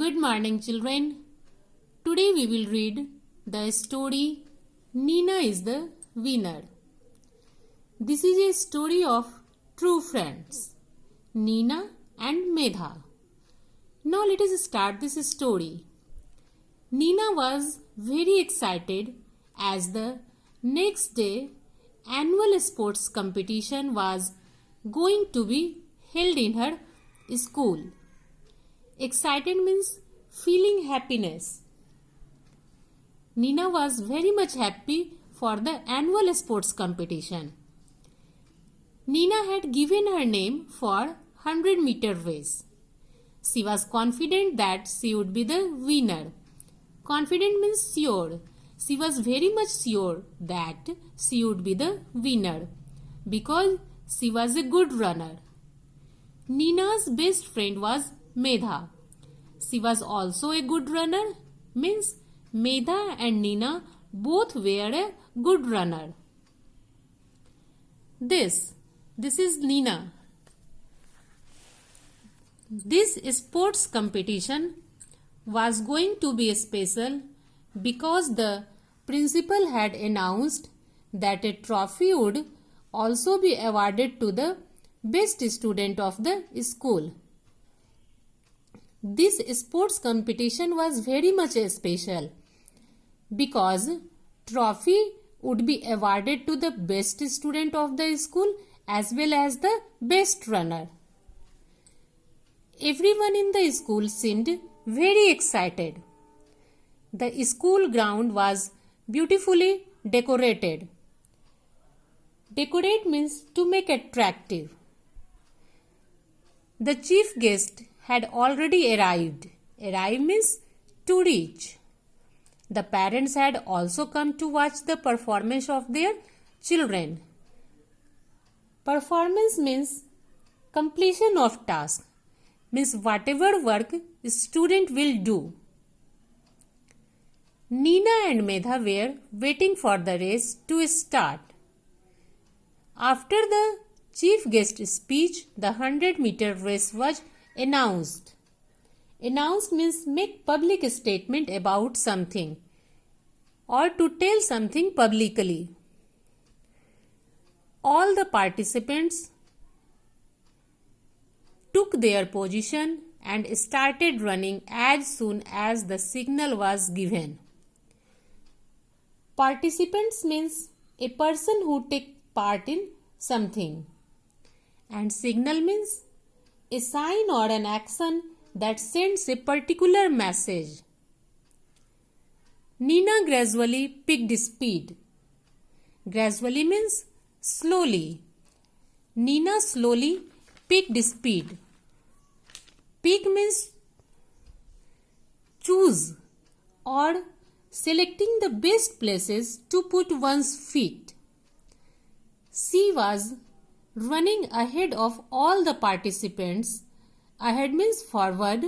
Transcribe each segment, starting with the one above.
Good morning, children. Today we will read the story Nina is the Winner. This is a story of true friends, Nina and Medha. Now let us start this story. Nina was very excited as the next day annual sports competition was going to be held in her school. Excited means feeling happiness. Nina was very much happy for the annual sports competition. Nina had given her name for 100-meter race. She was confident that she would be the winner. Confident means sure. She was very much sure that she would be the winner because she was a good runner. Nina's best friend was Medha. She was also a good runner, means Medha and Nina both were a good runner. This is Nina. This sports competition was going to be special because the principal had announced that a trophy would also be awarded to the best student of the school. This sports competition was very much special because trophy would be awarded to the best student of the school as well as the best runner. Everyone in the school seemed very excited. The school ground was beautifully decorated. Decorate means to make attractive. The chief guest had already arrived. Arrive means to reach. The parents had also come to watch the performance of their children. Performance means completion of task, means whatever work student will do. Nina and Medha were waiting for the race to start. After the chief guest speech, the 100-meter race was announced. Announce means make public statement about something or to tell something publicly. All the participants took their position and started running as soon as the signal was given. Participants means a person who takes part in something, and signal means a sign or an action that sends a particular message. Nina gradually picked speed. Gradually means slowly. Nina slowly picked speed. Pick means choose or selecting the best places to put one's feet. She was running ahead of all the participants. Ahead means forward,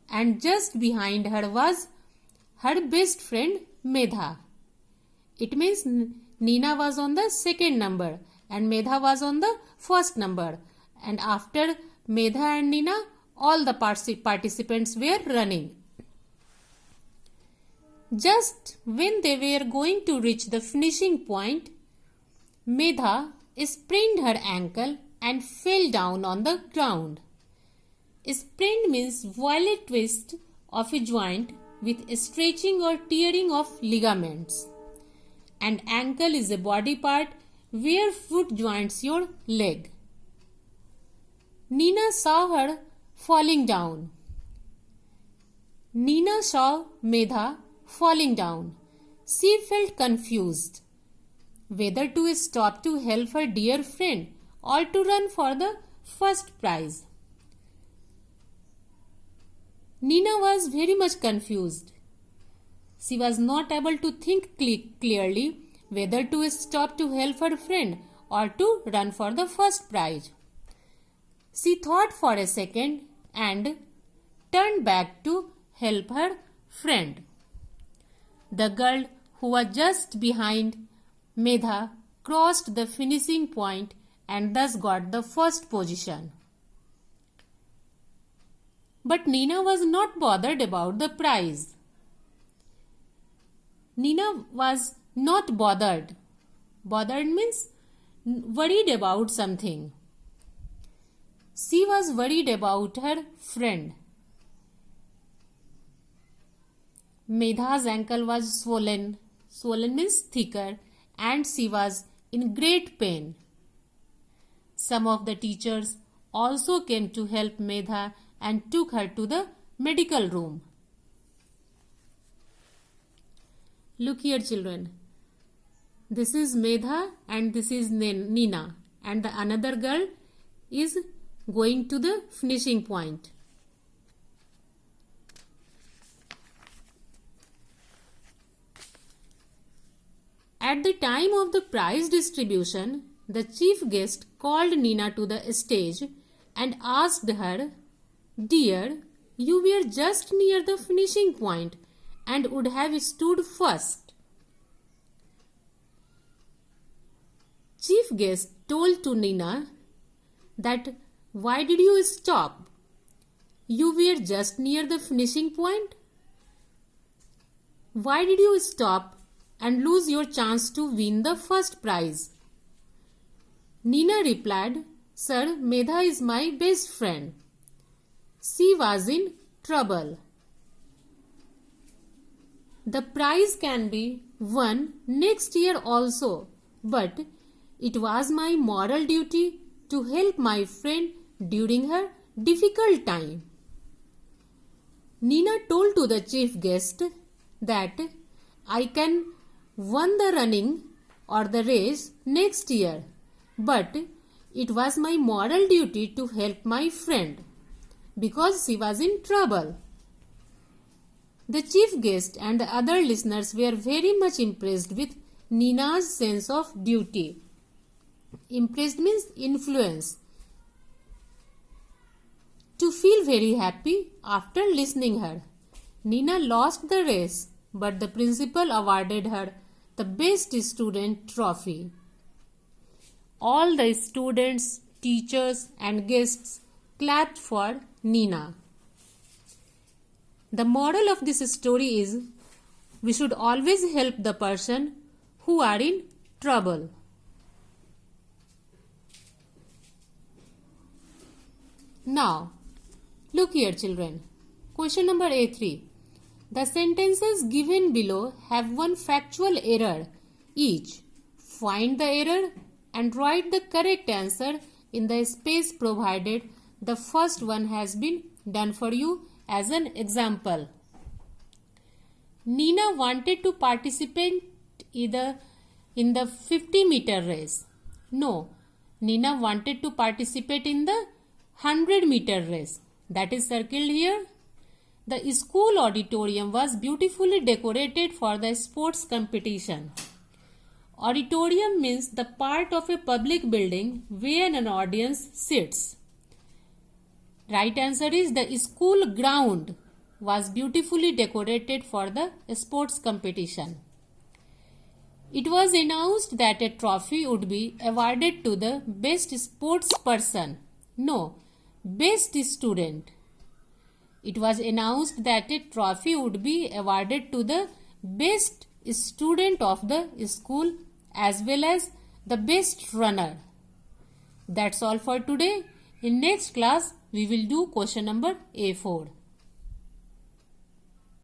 and just behind her was her best friend Medha. It means Nina was on the second number and Medha was on the first number. And after Medha and Nina, all the participants were running. Just when they were going to reach the finishing point, Medha sprained her ankle and fell down on the ground. Sprain means violent twist of a joint with stretching or tearing of ligaments. And ankle is a body part where foot joins your leg. Nina saw her falling down. Nina saw Medha falling down. She felt confused whether to stop to help her dear friend or to run for the first prize. Nina was very much confused. She was not able to think clearly whether to stop to help her friend or to run for the first prize. She thought for a second and turned back to help her friend. The girl who was just behind Medha crossed the finishing point and thus got the first position. But Nina was not bothered about the prize. Nina was not bothered. Bothered means worried about something. She was worried about her friend. Medha's ankle was swollen. Swollen means thicker, and she was in great pain. Some of the teachers also came to help Medha and took her to the medical room. Look here, children. This is Medha and this is Nina, and the another girl is going to the finishing point. At the time of the prize distribution, the chief guest called Nina to the stage and asked her, "Dear, you were just near the finishing point and would have stood first." Chief guest told to Nina that, "Why did you stop? You were just near the finishing point. Why did you stop and lose your chance to win the first prize?" Nina replied, "Sir, Medha is my best friend. She was in trouble. The prize can be won next year also, but it was my moral duty to help my friend during her difficult time." Nina told to the chief guest that, "I can won the running or the race next year, but it was my moral duty to help my friend because she was in trouble." The chief guest and the other listeners were very much impressed with Nina's sense of duty. Impressed means influence. To feel very happy after listening her, Nina lost the race, but the principal awarded her the best student trophy. All the students, teachers and guests clapped for Nina. The moral of this story is we should always help the person who are in trouble. Now, look here, children. Question number A3. The sentences given below have one factual error each. Find the error and write the correct answer in the space provided. The first one has been done for you as an example. Nina wanted to participate either in the 50-meter race. No, Nina wanted to participate in the 100-meter race. That is circled here. The school auditorium was beautifully decorated for the sports competition. Auditorium means the part of a public building where an audience sits. Right answer is the school ground was beautifully decorated for the sports competition. It was announced that a trophy would be awarded to the best sports person. No, best student. It was announced that a trophy would be awarded to the best student of the school as well as the best runner. That's all for today. In next class, we will do question number A4.